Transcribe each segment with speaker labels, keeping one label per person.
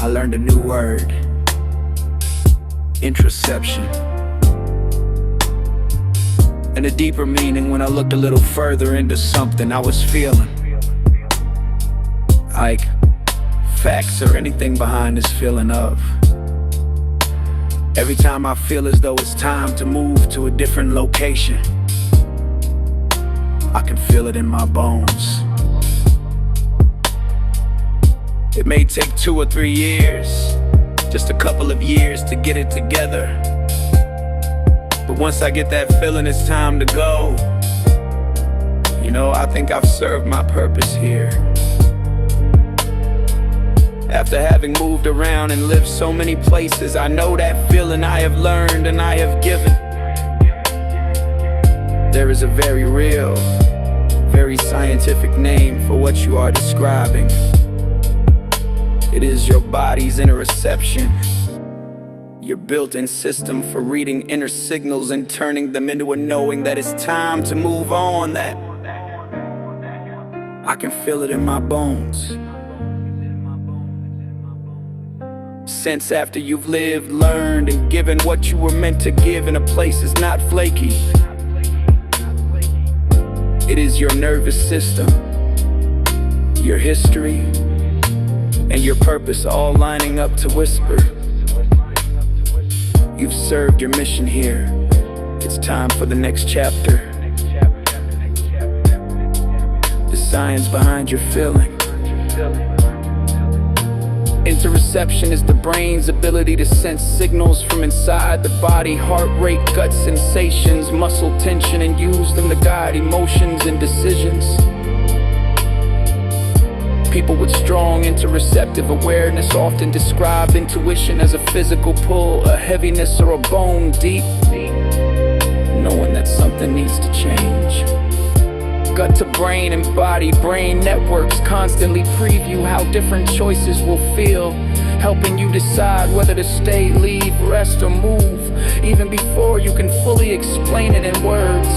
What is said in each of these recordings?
Speaker 1: I learned a new word: interoception. And a deeper meaning when I looked a little further into something I was feeling. Like facts or anything behind this feeling of. Every time I feel as though it's time to move to a different location, I can feel it in my bones. It may take 2 or 3 years, just a couple of years to get it together. But once I get that feeling it's time to go, you know, I think I've served my purpose here. After having moved around and lived so many places, I know that feeling I have learned and I have given. There is a very real, very scientific name for what you are describing. It is your body's interoception, your built-in system for reading inner signals and turning them into a knowing that it's time to move on. That I can feel it in my bones. Since after you've lived, learned, and given what you were meant to give in a place that's not flaky, it is your nervous system, your history, and your purpose all lining up to whisper. You've served your mission here. It's time for the next chapter. The science behind your feeling. Interoception is the brain's ability to sense signals from inside the body: heart rate, gut sensations, muscle tension, and use them to guide emotions and decisions. People with strong interoceptive awareness often describe intuition as a physical pull, a heaviness, or a bone deep, knowing that something needs to change. Gut to brain and body, brain networks constantly preview how different choices will feel, helping you decide whether to stay, leave, rest, or move, even before you can fully explain it in words.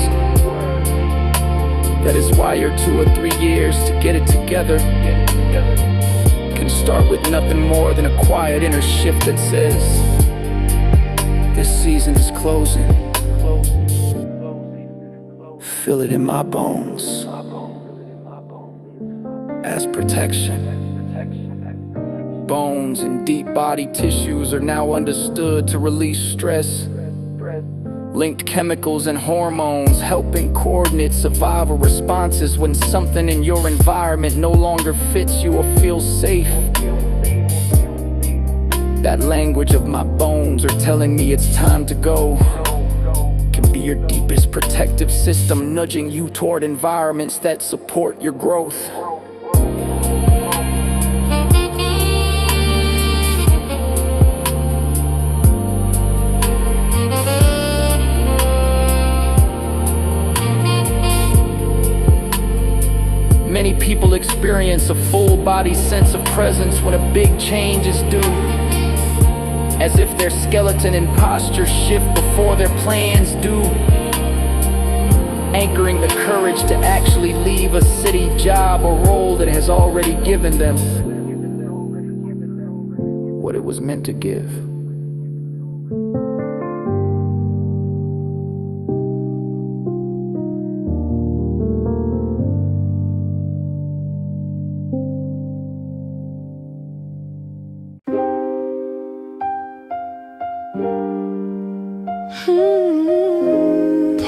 Speaker 1: That is why your 2 or 3 years to get it together can start with nothing more than a quiet inner shift that says, this season is closing. Feel it in my bones as protection. Bones and deep body tissues are now understood to release stress. Linked chemicals and hormones helping coordinate survival responses when something in your environment no longer fits you or feels safe. That language of my bones are telling me it's time to go. Can be your deepest protective system, nudging you toward environments that support your growth. Many people experience a full-body sense of presence when a big change is due, as if their skeleton and posture shift before their plans do, anchoring the courage to actually leave a city, job, or role that has already given them what it was meant to give.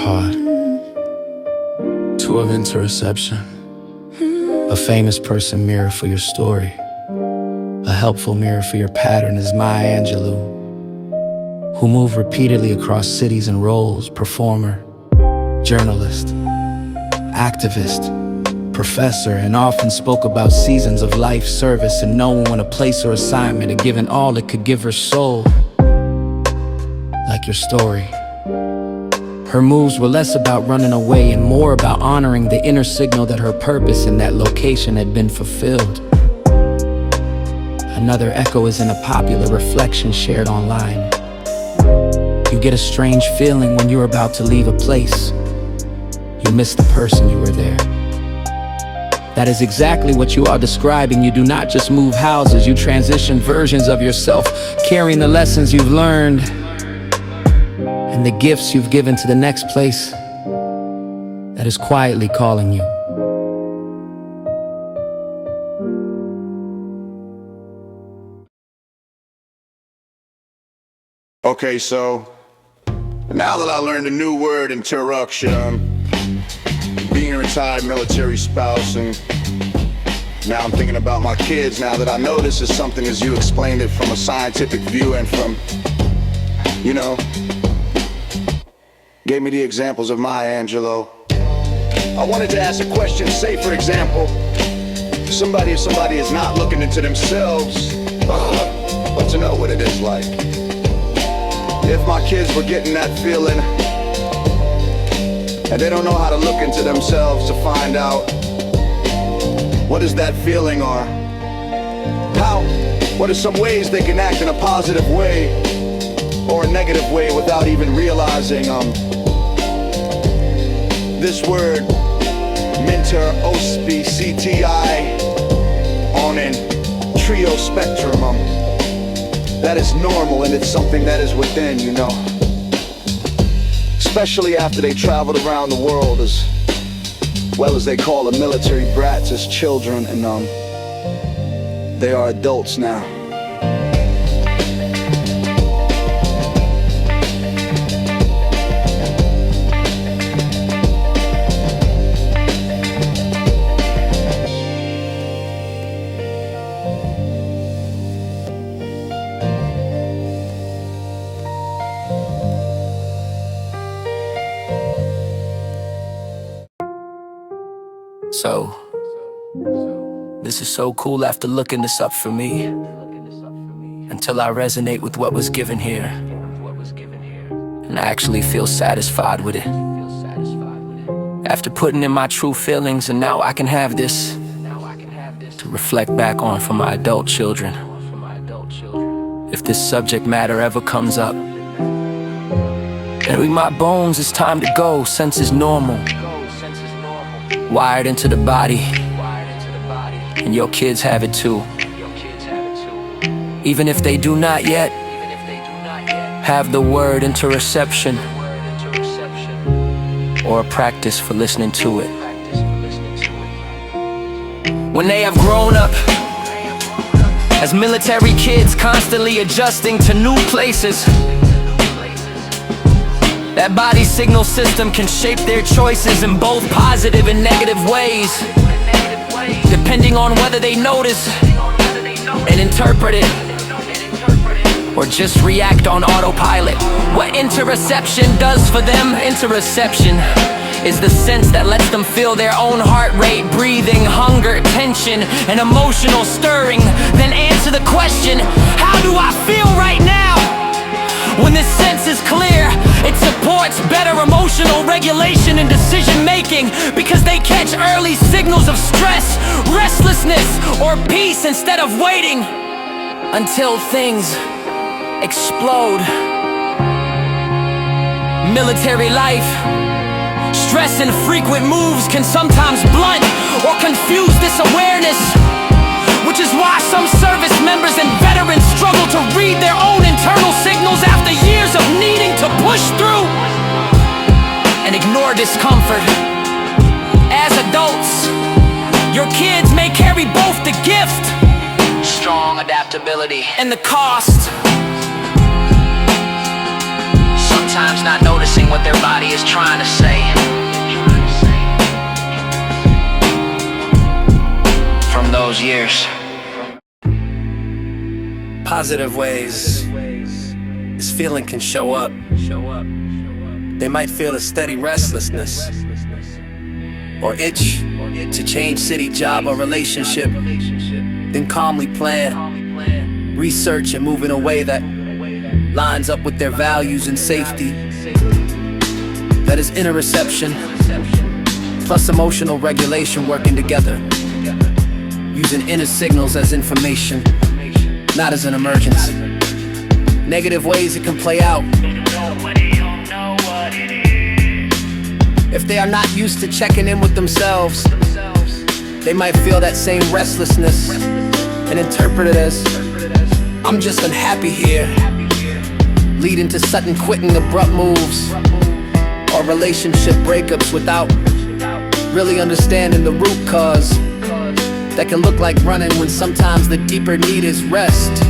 Speaker 2: Part 2 of Interoception. A famous person mirror for your story. A helpful mirror for your pattern is Maya Angelou, who moved repeatedly across cities and roles: performer, journalist, activist, professor, and often spoke about seasons of life service and knowing when a place or assignment had given all it could give her soul. Like your story, her moves were less about running away and more about honoring the inner signal that her purpose in that location had been fulfilled. Another echo is in a popular reflection shared online. You get a strange feeling when you're about to leave a place. You miss the person you were there. That is exactly what you are describing. You do not just move houses, you transition versions of yourself, carrying the lessons you've learned and the gifts you've given to the next place that is quietly calling you.
Speaker 3: Okay, so now that I learned a new word, interoception, being a retired military spouse, and now I'm thinking about my kids, now that I know this is something as you explained it from a scientific view and from, you know, gave me the examples of Maya Angelou. I wanted to ask a question, say for example, if somebody is not looking into themselves, but to know what it is like. If my kids were getting that feeling and they don't know how to look into themselves to find out what is that feeling, or what are some ways they can act in a positive way or a negative way without even realizing this word Interoception on an trio spectrum, that is normal and it's something that is within, you know. Especially after they traveled around the world as well as they call the military brats as children, and they are adults now.
Speaker 2: So, this is so cool after looking this up for me, until I resonate with what was given here, and I actually feel satisfied with it. After putting in my true feelings, and now I can have this to reflect back on for my adult children. If this subject matter ever comes up, bury my bones, it's time to go, senses normal. Wired into the body, and your kids have it too. Even if they do not yet have the word interoception, or a practice for listening to it. When they have grown up as military kids, constantly adjusting to new places, that body signal system can shape their choices in both positive and negative ways, depending on whether they notice and interpret it, or just react on autopilot. What interoception does for them, interoception is the sense that lets them feel their own heart rate, breathing, hunger, tension, and emotional stirring. Then answer the question, how do I feel right now? When this sense is clear, it supports better emotional regulation and decision making, because they catch early signals of stress, restlessness, or peace instead of waiting until things explode. Military life, stress and frequent moves can sometimes blunt or confuse this awareness, which is why some service members and veterans struggle to read their own internal signals after years of needing to push through and ignore discomfort. As adults, your kids may carry both the gift, strong adaptability, and the cost, sometimes not noticing what their body is trying to say. From those years. Positive ways this feeling can show up. They might feel a steady restlessness, or itch to change city, job, or relationship, then calmly plan, research, and move in a way that lines up with their values and safety. That is interoception plus emotional regulation working together, using inner signals as information, not as an emergency. Negative ways it can play out. If they are not used to checking in with themselves, They might feel that same restlessness and interpret it as, I'm just unhappy here, leading to sudden quitting, abrupt moves, or relationship breakups without really understanding the root cause. That can look like running when sometimes the deeper need is rest,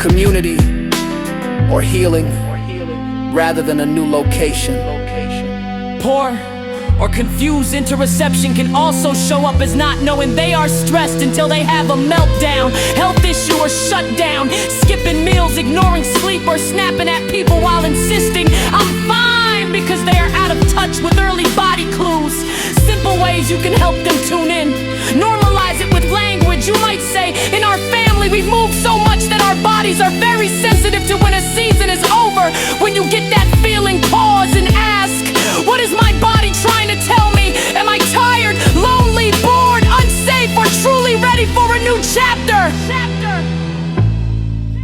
Speaker 2: community, or healing, rather than a new location.
Speaker 4: Poor or confused interoception can also show up as not knowing they are stressed until they have a meltdown, health issue or shutdown, skipping meals, ignoring sleep, or snapping at people while insisting I'm fine because they are out of touch with early body clues. Simple ways you can help them tune in. Normalize it with language. You might say, in our family we've moved so much that our bodies are very sensitive to when a season is over. When you get that feeling, pause and ask, what is my body trying to tell me? Am I tired, lonely, bored, unsafe, or truly ready for a new chapter?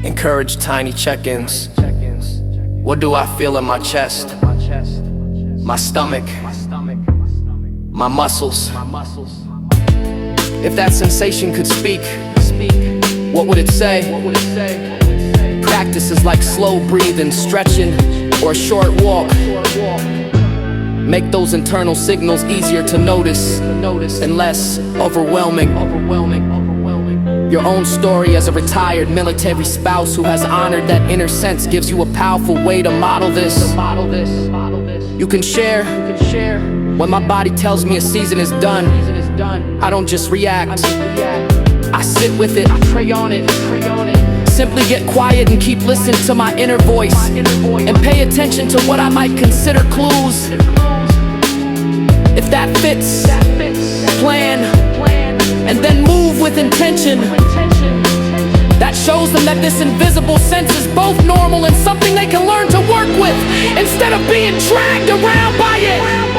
Speaker 2: Encourage tiny check-ins. What do I feel in my chest? My stomach, my muscles. If that sensation could speak, what would it say? Practice is like slow breathing, stretching, or a short walk. Make those internal signals easier to notice and less overwhelming. Your own story as a retired military spouse who has honored that inner sense gives you a powerful way to model this. You can share. When my body tells me a season is done, I don't just react, I sit with it, I pray on it. Simply get quiet and keep listening to my inner voice, and pay attention to what I might consider clues. If that fits, plan, and then move with intention. That shows them that this invisible sense is both normal and something they can learn to work with, instead of being dragged around by it.